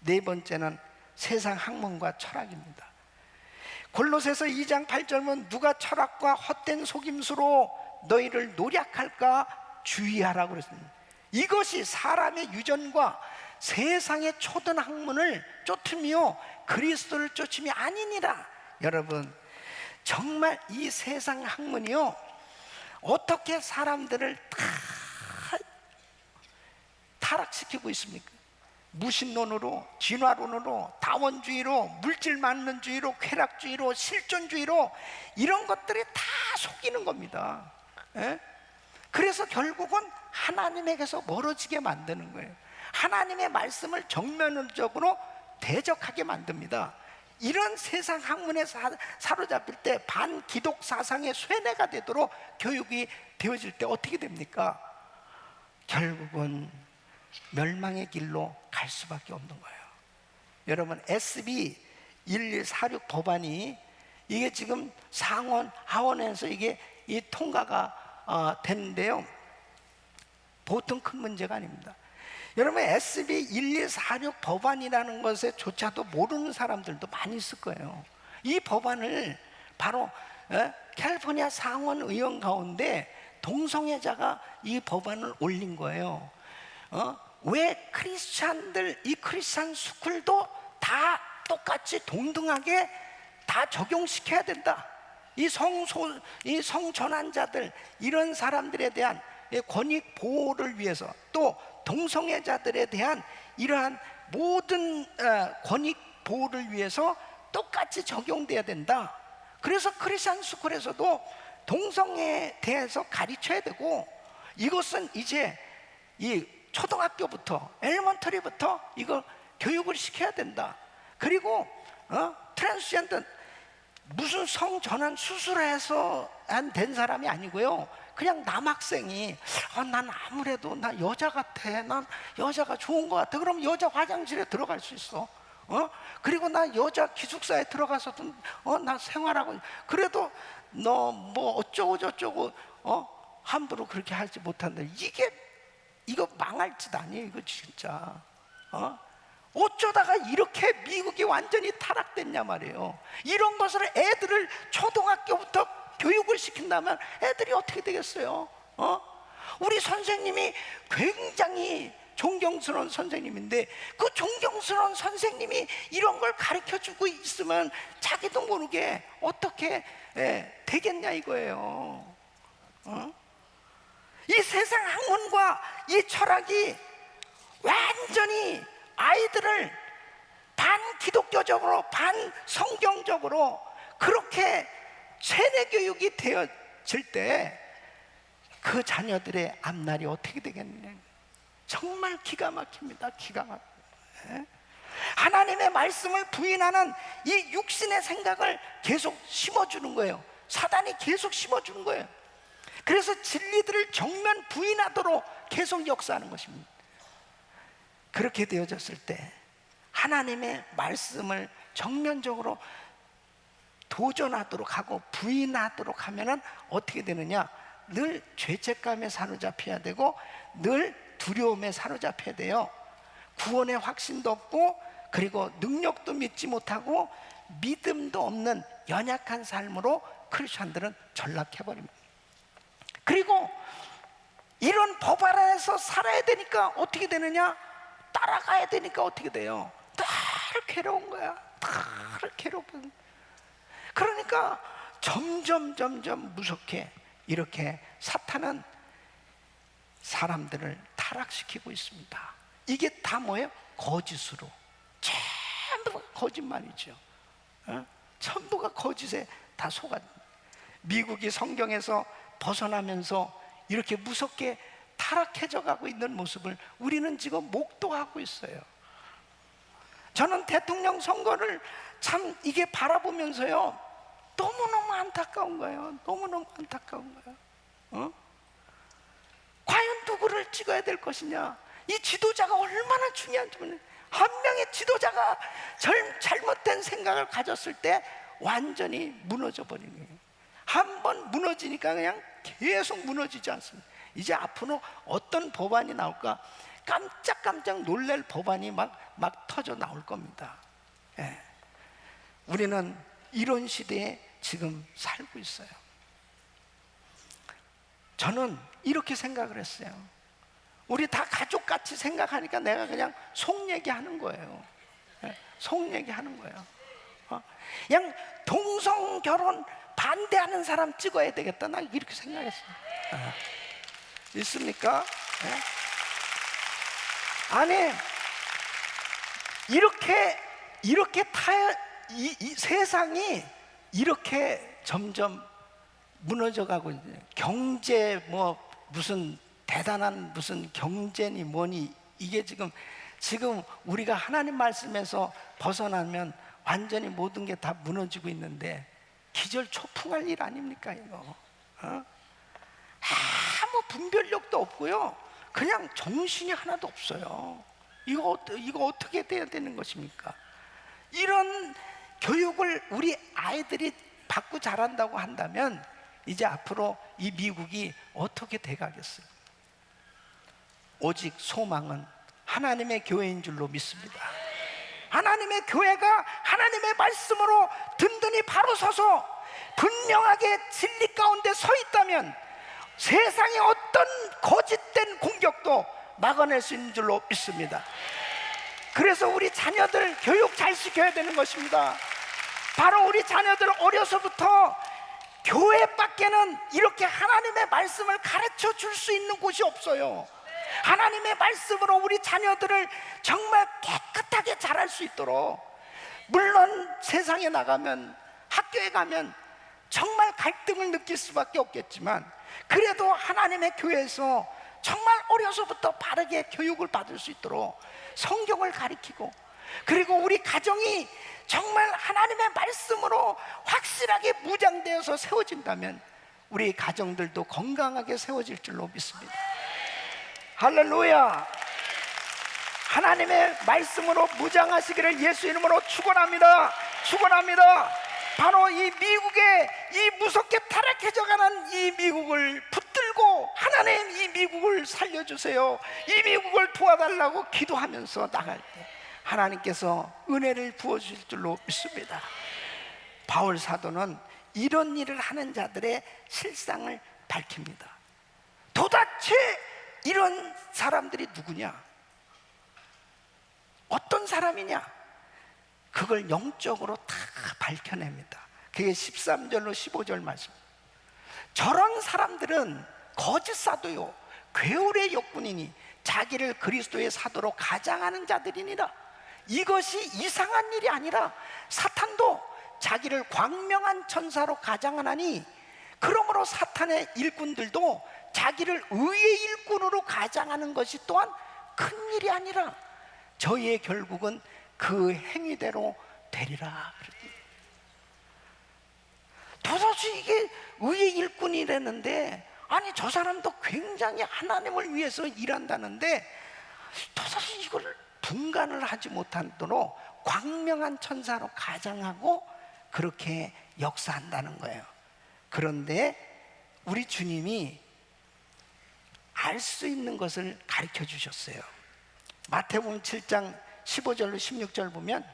네 번째는 세상 학문과 철학입니다. 골로새서 2장 8절은 누가 철학과 헛된 속임수로 너희를 노략할까 주의하라고 그랬습니다. 이것이 사람의 유전과 세상의 초든 학문을 쫓으며 그리스도를 쫓음이 아니니라. 여러분, 정말 이 세상 학문이요 어떻게 사람들을 다 타락시키고 있습니까? 무신론으로, 진화론으로, 다원주의로, 물질만능주의로, 쾌락주의로, 실존주의로, 이런 것들이 다 속이는 겁니다. 예? 그래서 결국은 하나님에게서 멀어지게 만드는 거예요. 하나님의 말씀을 정면적으로 대적하게 만듭니다. 이런 세상 학문에 사로잡힐 때 반기독 사상의 쇠뇌가 되도록 교육이 되어질 때 어떻게 됩니까? 결국은 멸망의 길로 갈 수밖에 없는 거예요. 여러분, SB 1146 법안이 이게 지금 상원, 하원에서 이게 이 통과가 됐는데요, 보통 큰 문제가 아닙니다. 여러분, SB 1146 법안이라는 것에조차도 모르는 사람들도 많이 있을 거예요. 이 법안을 바로 캘리포니아 상원 의원 가운데 동성애자가 이 법안을 올린 거예요. 왜 크리스찬들, 이 크리스찬 스쿨도 다 똑같이 동등하게 다 적용시켜야 된다. 이 성전환자들, 이런 사람들에 대한 권익 보호를 위해서, 또 동성애자들에 대한 이러한 모든 권익 보호를 위해서 똑같이 적용돼야 된다. 그래서 크리스찬 스쿨에서도 동성애에 대해서 가르쳐야 되고, 이것은 이제 이 초등학교부터, 엘리먼터리부터 이거 교육을 시켜야 된다. 그리고 트랜스젠더, 무슨 성전환 수술해서 된 사람이 아니고요, 그냥 남학생이 난 아무래도 나 여자 같아, 난 여자가 좋은 것 같아, 그럼 여자 화장실에 들어갈 수 있어. 그리고 나 여자 기숙사에 들어가서도 나 생활하고, 그래도 너 뭐 어쩌고 저쩌고 함부로 그렇게 하지 못한다. 이거 망할 짓 아니에요, 이거 진짜. 어쩌다가 이렇게 미국이 완전히 타락됐냐 말이에요. 이런 것을 애들을 초등학교부터 교육을 시킨다면 애들이 어떻게 되겠어요? 우리 선생님이 굉장히 존경스러운 선생님인데, 그 존경스러운 선생님이 이런 걸 가르쳐주고 있으면 자기도 모르게 어떻게 되겠냐 이거예요. 이 세상 학문과 이 철학이 완전히 아이들을 반기독교적으로, 반성경적으로 그렇게 세뇌 교육이 되어질 때 그 자녀들의 앞날이 어떻게 되겠느냐. 정말 기가 막힙니다. 기가 막힙니다. 하나님의 말씀을 부인하는 이 육신의 생각을 계속 심어주는 거예요. 사단이 계속 심어주는 거예요. 그래서 진리들을 정면 부인하도록 계속 역사하는 것입니다. 그렇게 되어졌을 때 하나님의 말씀을 정면적으로 도전하도록 하고 부인하도록 하면은 어떻게 되느냐? 늘 죄책감에 사로잡혀야 되고, 늘 두려움에 사로잡혀야 돼요. 구원의 확신도 없고, 그리고 능력도 믿지 못하고, 믿음도 없는 연약한 삶으로 크리스천들은 전락해버립니다. 그리고 이런 법 아래에서 살아야 되니까 어떻게 되느냐? 따라가야 되니까 어떻게 돼요? 늘 괴로운 거야. 늘 괴롭은. 그러니까 점점 무섭게 이렇게 사탄은 사람들을 타락시키고 있습니다. 이게 다 뭐예요? 거짓으로. 전부가 거짓말이죠. 전부가 거짓에 다 속아. 미국이 성경에서 벗어나면서 이렇게 무섭게 타락해져 가고 있는 모습을 우리는 지금 목도하고 있어요. 저는 대통령 선거를 참 이게 바라보면서요, 너무너무 안타까운 거예요. 너무너무 안타까운 거예요. 과연 누구를 찍어야 될 것이냐? 이 지도자가 얼마나 중요한지 모르겠어요. 한 명의 지도자가 잘못된 생각을 가졌을 때 완전히 무너져 버리는 거예요. 한 번 무너지니까 그냥 계속 무너지지 않습니다. 이제 앞으로 어떤 법안이 나올까 깜짝깜짝 놀랄 법안이 막 터져 나올 겁니다. 우리는 이런 시대에 지금 살고 있어요. 저는 이렇게 생각을 했어요. 우리 다 가족같이 생각하니까 내가 그냥 속 얘기하는 거예요. 속 얘기하는 거예요. 그냥 동성결혼 반대하는 사람 찍어야 되겠다, 나 이렇게 생각했어요. 있습니까? 아니, 이렇게 이 세상이 이렇게 점점 무너져가고 있는, 경제 뭐 무슨 대단한 무슨 경제니 뭐니, 이게 지금 우리가 하나님 말씀에서 벗어나면 완전히 모든 게 다 무너지고 있는데, 기절초풍할 일 아닙니까 이거? 아무 분별력도 없고요, 그냥 정신이 하나도 없어요. 이거 어떻게 돼야 되는 것입니까? 이런 교육을 우리 아이들이 받고 자란다고 한다면 이제 앞으로 이 미국이 어떻게 돼가겠어요? 오직 소망은 하나님의 교회인 줄로 믿습니다. 하나님의 교회가 하나님의 말씀으로 든든히 바로 서서 분명하게 진리 가운데 서 있다면 세상의 어떤 거짓된 공격도 막아낼 수 있는 줄로 믿습니다. 그래서 우리 자녀들 교육 잘 시켜야 되는 것입니다. 바로 우리 자녀들 어려서부터 교회 밖에는 이렇게 하나님의 말씀을 가르쳐 줄 수 있는 곳이 없어요. 하나님의 말씀으로 우리 자녀들을 정말 깨끗하게 자랄 수 있도록, 물론 세상에 나가면, 학교에 가면 정말 갈등을 느낄 수밖에 없겠지만, 그래도 하나님의 교회에서 정말 어려서부터 바르게 교육을 받을 수 있도록 성경을 가르치고, 그리고 우리 가정이 정말 하나님의 말씀으로 확실하게 무장되어서 세워진다면 우리 가정들도 건강하게 세워질 줄로 믿습니다. 할렐루야. 하나님의 말씀으로 무장하시기를 예수 이름으로 축원합니다. 축원합니다. 바로 이 미국의 이 무섭게 타락해져가는 이 미국을 붙들고, 하나님 이 미국을 살려주세요, 이 미국을 도와달라고 기도하면서 나갈 때 하나님께서 은혜를 부어주실 줄로 믿습니다. 바울 사도는 이런 일을 하는 자들의 실상을 밝힙니다. 도대체 이런 사람들이 누구냐, 어떤 사람이냐, 그걸 영적으로 다 밝혀냅니다. 그게 13절로 15절 말씀. 저런 사람들은 거짓 사도요, 괴울의 역군이니 자기를 그리스도의 사도로 가장하는 자들이니라. 이것이 이상한 일이 아니라 사탄도 자기를 광명한 천사로 가장하나니, 그러므로 사탄의 일꾼들도 자기를 의의 일꾼으로 가장하는 것이 또한 큰 일이 아니라 저희의 결국은 그 행위대로 되리라. 도대체 이게 의의 일꾼이라는데, 아니 저 사람도 굉장히 하나님을 위해서 일한다는데 도대체 이걸 분간을 하지 못하도록 광명한 천사로 가장하고 그렇게 역사한다는 거예요. 그런데 우리 주님이 알 수 있는 것을 가르쳐 주셨어요. 마태복음 7장 15절로 16절 보면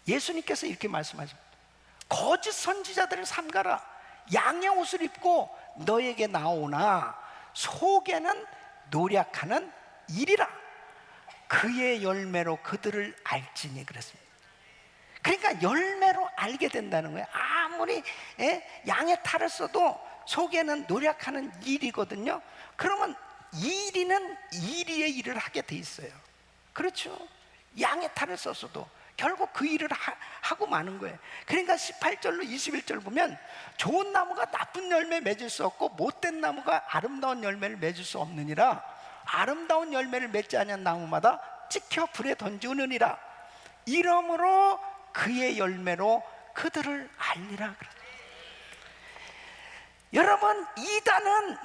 예수님께서 이렇게 말씀하십니다. 거짓 선지자들을 삼가라. 양의 옷을 입고 너에게 나오나 속에는 노략하는 일이라. 그의 열매로 그들을 알지니. 그랬습니다. 그러니까 열매로 알게 된다는 거예요. 아무리 양의 탈을 써도 속에는 노력하는 일이거든요. 그러면 이리는 이리의 일을 하게 돼 있어요. 그렇죠? 양의 탈을 썼어도 결국 그 일을 하고 마는 거예요. 그러니까 18절로 21절 보면 좋은 나무가 나쁜 열매 맺을 수 없고 못된 나무가 아름다운 열매를 맺을 수 없느니라. 아름다운 열매를 맺지 아니한 나무마다 찍혀 불에 던지느니라. 이러므로 그의 열매로 그들을 알리라. 여러분, 이단은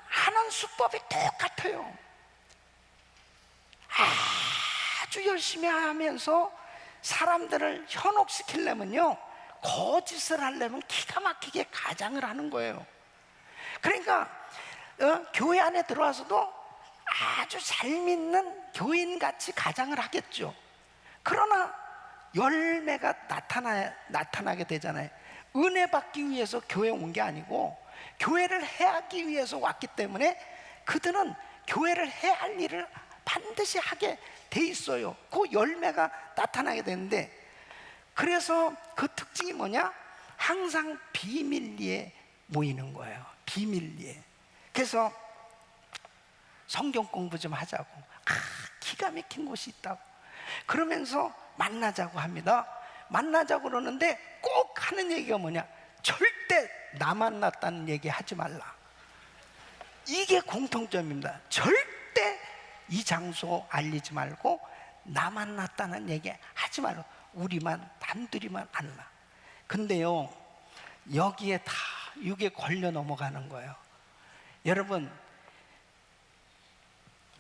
하는 수법이 똑같아요. 아주 열심히 하면서 사람들을 현혹시키려면요, 거짓을 하려면 기가 막히게 가장을 하는 거예요. 그러니까 교회 안에 들어와서도 아주 잘 믿는 교인같이 가장을 하겠죠. 그러나 열매가 나타나게 되잖아요. 은혜 받기 위해서 교회에 온 게 아니고 교회를 해하기 위해서 왔기 때문에 그들은 교회를 해야 할 일을 반드시 하게 돼 있어요. 그 열매가 나타나게 되는데, 그래서 그 특징이 뭐냐? 항상 비밀리에 모이는 거예요. 비밀리에. 그래서 성경 공부 좀 하자고, 기가 막힌 곳이 있다고. 그러면서 만나자고 합니다. 만나자고 그러는데 꼭 하는 얘기가 뭐냐? 절대 나 만났다는 얘기 하지 말라. 이게 공통점입니다. 절대 이 장소 알리지 말고 나 만났다는 얘기 하지 말고 우리만 단둘이만 만나. 근데요, 여기에 다 이게 걸려 넘어가는 거예요. 여러분,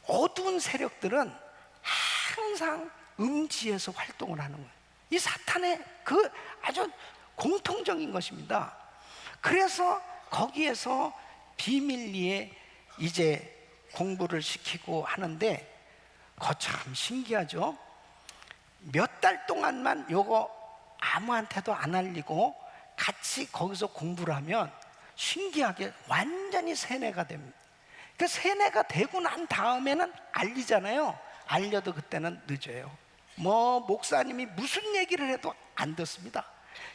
어두운 세력들은 항상 음지에서 활동을 하는 거예요. 이 사탄의 그 아주 공통적인 것입니다. 그래서 거기에서 비밀리에 이제 공부를 시키고 하는데, 그거 참 신기하죠. 몇 달 동안만 요거 아무한테도 안 알리고 같이 거기서 공부를 하면 신기하게 완전히 세뇌가 됩니다. 그 세뇌가 되고 난 다음에는 알리잖아요. 알려도 그때는 늦어요. 뭐 목사님이 무슨 얘기를 해도 안 듣습니다.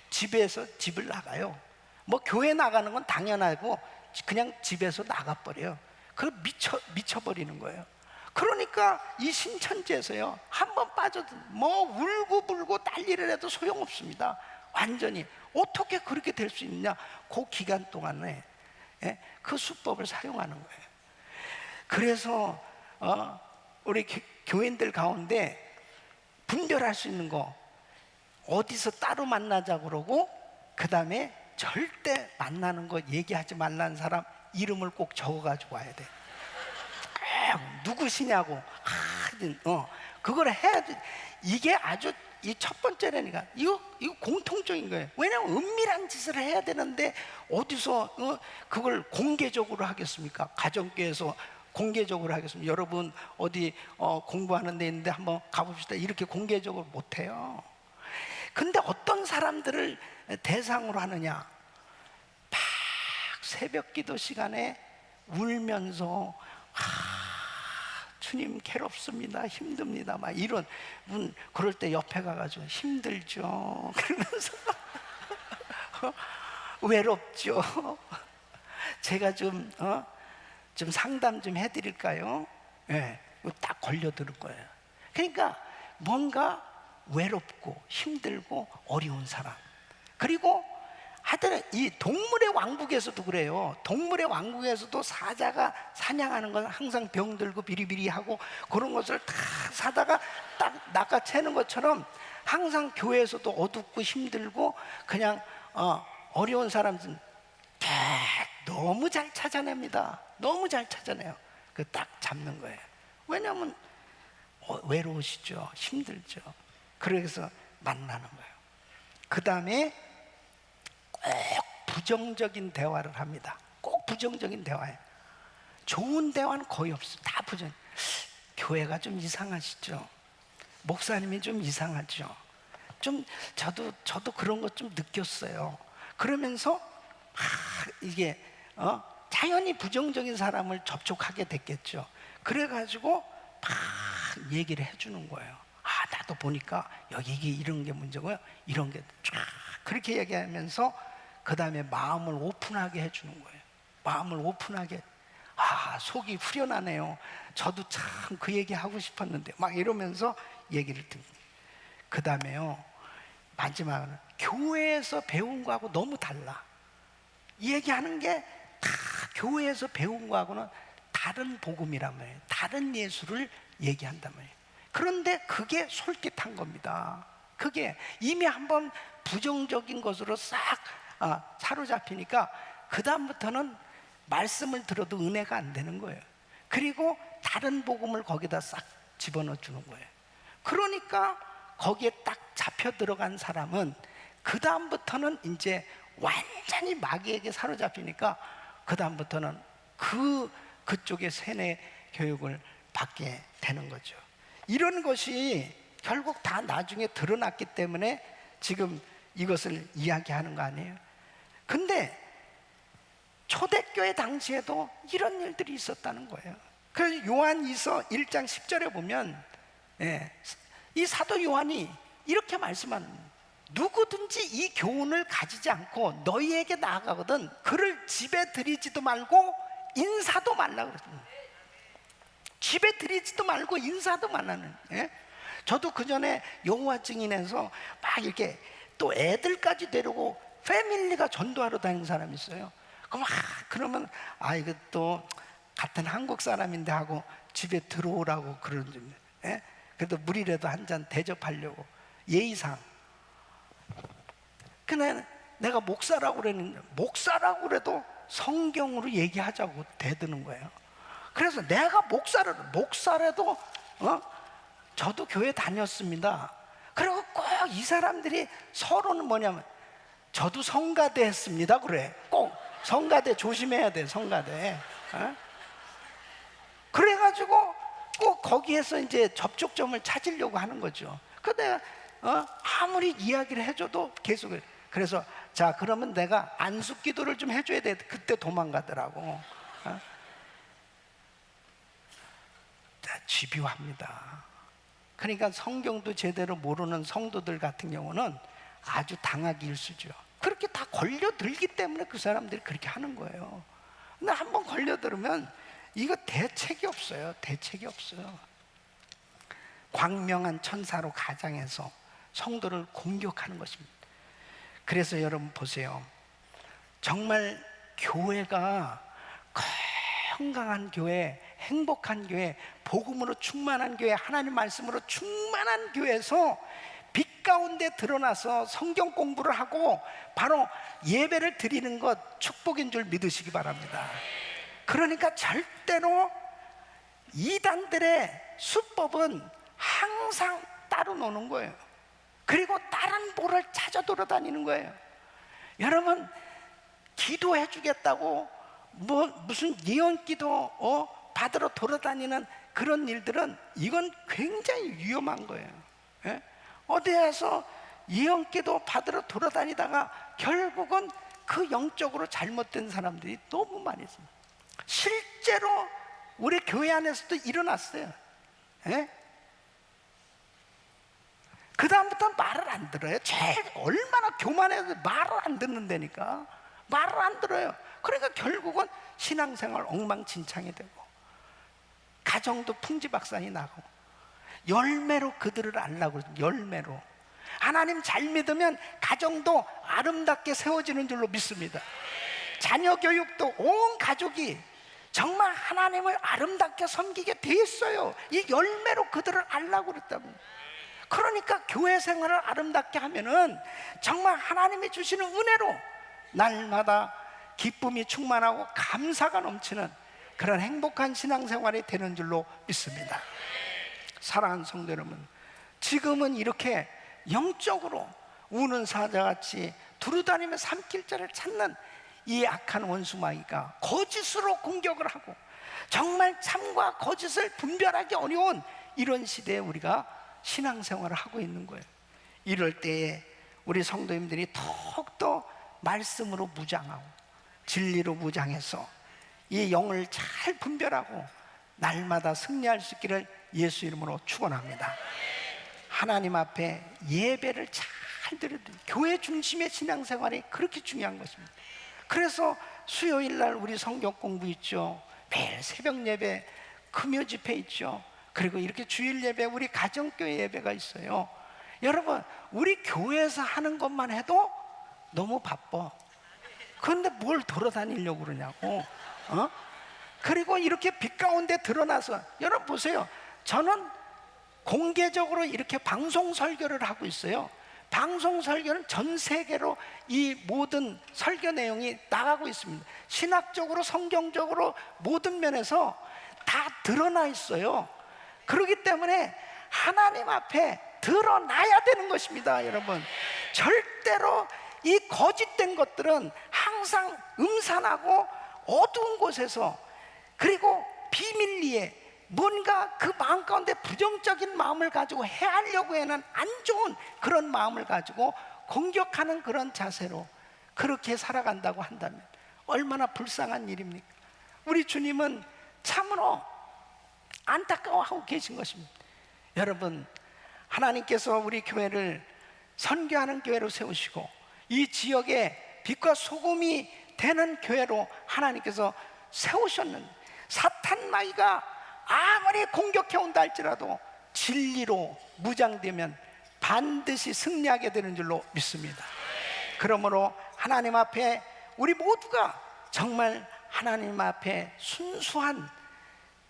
집에서 집을 나가요. 뭐 교회 나가는 건 당연하고 그냥 집에서 나가버려요. 그 미쳐버리는 거예요. 그러니까 이 신천지에서요, 한번 빠져도 뭐 울고 불고 난리를 해도 소용없습니다. 완전히. 어떻게 그렇게 될 수 있느냐? 그 기간 동안에 그 수법을 사용하는 거예요. 그래서 우리 교인들 가운데 분별할 수 있는 거, 어디서 따로 만나자 그러고 그 다음에 절대 만나는 거 얘기하지 말라는 사람 이름을 꼭 적어가지고 와야 돼. 누구시냐고. 그걸 해야지. 이게 아주 이 첫 번째라니까. 이거 공통적인 거예요. 왜냐하면 은밀한 짓을 해야 되는데 어디서 그걸 공개적으로 하겠습니까? 가정교회에서 공개적으로 하겠습니까? 여러분 어디 공부하는 데 있는데 한번 가봅시다. 이렇게 공개적으로 못해요. 근데 어떤 사람들을 대상으로 하느냐? 막 새벽 기도 시간에 울면서 주님 괴롭습니다, 힘듭니다, 막 이런 분, 그럴 때 옆에 가가지고 힘들죠 그러면서 외롭죠. 제가 좀 상담 좀 해드릴까요? 예, 딱 걸려드는 거예요. 그러니까 뭔가 외롭고 힘들고 어려운 사람, 그리고 하여튼 이 동물의 왕국에서도 그래요. 동물의 왕국에서도 사자가 사냥하는 건 항상 병들고 비리비리하고 그런 것을 다 사다가 딱 낚아채는 것처럼 항상 교회에서도 어둡고 힘들고 그냥 어려운 사람들은 너무 잘 찾아냅니다. 너무 잘 찾아내요. 그 딱 잡는 거예요. 왜냐하면 외로우시죠, 힘들죠. 그래서 만나는 거예요. 그 다음에 꼭 부정적인 대화를 합니다. 꼭 부정적인 대화예요. 좋은 대화는 거의 없어요. 다 부정. 교회가 좀 이상하시죠? 목사님이 좀 이상하죠? 좀 저도 그런 것 좀 느꼈어요. 그러면서 이게 자연히 부정적인 사람을 접촉하게 됐겠죠. 그래가지고 막 얘기를 해주는 거예요. 나도 보니까 여기 이게 이런 게 문제고요, 이런 게 쫙 그렇게 얘기하면서 그 다음에 마음을 오픈하게 해주는 거예요. 마음을 오픈하게. 속이 후련하네요. 저도 참 그 얘기 하고 싶었는데 막 이러면서 얘기를 듣고. 그 다음에요, 마지막으로 교회에서 배운 거하고 너무 달라. 이 얘기하는 게 다 교회에서 배운 거하고는 다른 복음이란 말이에요. 다른 예수를 얘기한단 말이에요. 그런데 그게 솔깃한 겁니다. 그게 이미 한번 부정적인 것으로 싹 사로잡히니까 그 다음부터는 말씀을 들어도 은혜가 안 되는 거예요. 그리고 다른 복음을 거기다 싹 집어넣어 주는 거예요. 그러니까 거기에 딱 잡혀 들어간 사람은 그 다음부터는 이제 완전히 마귀에게 사로잡히니까 그 다음부터는 그쪽의 세뇌 교육을 받게 되는 거죠. 이런 것이 결국 다 나중에 드러났기 때문에 지금 이것을 이야기하는 거 아니에요? 근데 초대교회 당시에도 이런 일들이 있었다는 거예요. 그래서 요한이서 1장 10절에 보면 이 사도 요한이 이렇게 말씀하는, 누구든지 이 교훈을 가지지 않고 너희에게 나아가거든 그를 집에 들이지도 말고 인사도 말라 그랬습니다. 집에 들이지도 말고 인사도 안 하는. 예? 저도 그 전에 여호와 증인에서 막 이렇게 또 애들까지 데리고 패밀리가 전도하러 다니는 사람이 있어요. 그러면 이거 또 같은 한국 사람인데 하고 집에 들어오라고 그러는 중. 예? 그래도 물이라도 한 잔 대접하려고 예의상. 근데 내가 목사라고 그랬는데, 목사라고 그래도 성경으로 얘기하자고 대드는 거예요. 그래서 내가 목사라도 저도 교회 다녔습니다. 그리고 꼭 이 사람들이 서로는 뭐냐면 저도 성가대 했습니다. 그래. 꼭 성가대 조심해야 돼. 성가대. 그래가지고 꼭 거기에서 이제 접촉점을 찾으려고 하는 거죠. 근데 아무리 이야기를 해줘도 계속. 그래서 자, 그러면 내가 안수 기도를 좀 해줘야 돼. 그때 도망가더라고. 집요합니다. 그러니까 성경도 제대로 모르는 성도들 같은 경우는 아주 당하기 일쑤죠. 그렇게 다 걸려들기 때문에 그 사람들이 그렇게 하는 거예요. 근데 한번 걸려들으면 이거 대책이 없어요. 대책이 없어요. 광명한 천사로 가장해서 성도를 공격하는 것입니다. 그래서 여러분 보세요. 정말 교회가 건강한 교회, 행복한 교회, 복음으로 충만한 교회, 하나님 말씀으로 충만한 교회에서 빛 가운데 드러나서 성경 공부를 하고 바로 예배를 드리는 것 축복인 줄 믿으시기 바랍니다. 그러니까 절대로 이단들의 수법은 항상 따로 노는 거예요. 그리고 다른 보를 찾아 돌아다니는 거예요. 여러분, 기도해 주겠다고 무슨 예언기도 받으러 돌아다니는 그런 일들은 이건 굉장히 위험한 거예요. 예? 어디에서 예언기도 받으러 돌아다니다가 결국은 그 영적으로 잘못된 사람들이 너무 많이 있습니다. 실제로 우리 교회 안에서도 일어났어요. 예? 그 다음부터는 말을 안 들어요. 제일 얼마나 교만해도 말을 안 듣는다니까. 말을 안 들어요. 그러니까 결국은 신앙생활 엉망진창이 되고 가정도 풍지박산이 나고 열매로 그들을 알라고 그러죠. 열매로. 하나님 잘 믿으면 가정도 아름답게 세워지는 줄로 믿습니다. 자녀 교육도 온 가족이 정말 하나님을 아름답게 섬기게 돼 있어요. 이 열매로 그들을 알라고 그랬다고. 그러니까 교회 생활을 아름답게 하면은 정말 하나님이 주시는 은혜로 날마다 기쁨이 충만하고 감사가 넘치는 그런 행복한 신앙생활이 되는 줄로 믿습니다. 사랑하는 성도 여러분, 지금은 이렇게 영적으로 우는 사자같이 두루다니며 삼킬자를 찾는 이 악한 원수마귀가 거짓으로 공격을 하고 정말 참과 거짓을 분별하기 어려운 이런 시대에 우리가 신앙생활을 하고 있는 거예요. 이럴 때에 우리 성도님들이 더욱더 말씀으로 무장하고 진리로 무장해서 이 영을 잘 분별하고 날마다 승리할 수 있기를 예수 이름으로 축원합니다. 하나님 앞에 예배를 잘 드려야 돼요. 교회 중심의 신앙생활이 그렇게 중요한 것입니다. 그래서 수요일 날 우리 성경 공부 있죠. 매일 새벽 예배, 금요 집회 있죠. 그리고 이렇게 주일 예배, 우리 가정교회 예배가 있어요. 여러분, 우리 교회에서 하는 것만 해도 너무 바빠. 그런데 뭘 돌아다니려고 그러냐고. 그리고 이렇게 빛 가운데 드러나서 여러분 보세요. 저는 공개적으로 이렇게 방송 설교를 하고 있어요. 방송 설교는 전 세계로 이 모든 설교 내용이 나가고 있습니다. 신학적으로, 성경적으로 모든 면에서 다 드러나 있어요. 그렇기 때문에 하나님 앞에 드러나야 되는 것입니다. 여러분, 절대로 이 거짓된 것들은 항상 음산하고 어두운 곳에서, 그리고 비밀리에 뭔가 그 마음 가운데 부정적인 마음을 가지고 해하려고 하는 안 좋은 그런 마음을 가지고 공격하는 그런 자세로 그렇게 살아간다고 한다면 얼마나 불쌍한 일입니까? 우리 주님은 참으로 안타까워하고 계신 것입니다. 여러분, 하나님께서 우리 교회를 선교하는 교회로 세우시고 이 지역에 빛과 소금이 되는 교회로 하나님께서 세우셨는데 사탄 마귀가 아무리 공격해 온다 할지라도 진리로 무장되면 반드시 승리하게 되는 줄로 믿습니다. 그러므로 하나님 앞에 우리 모두가 정말 하나님 앞에 순수한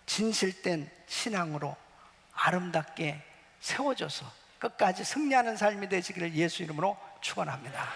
진실된 신앙으로 아름답게 세워져서 끝까지 승리하는 삶이 되시기를 예수 이름으로 축원합니다.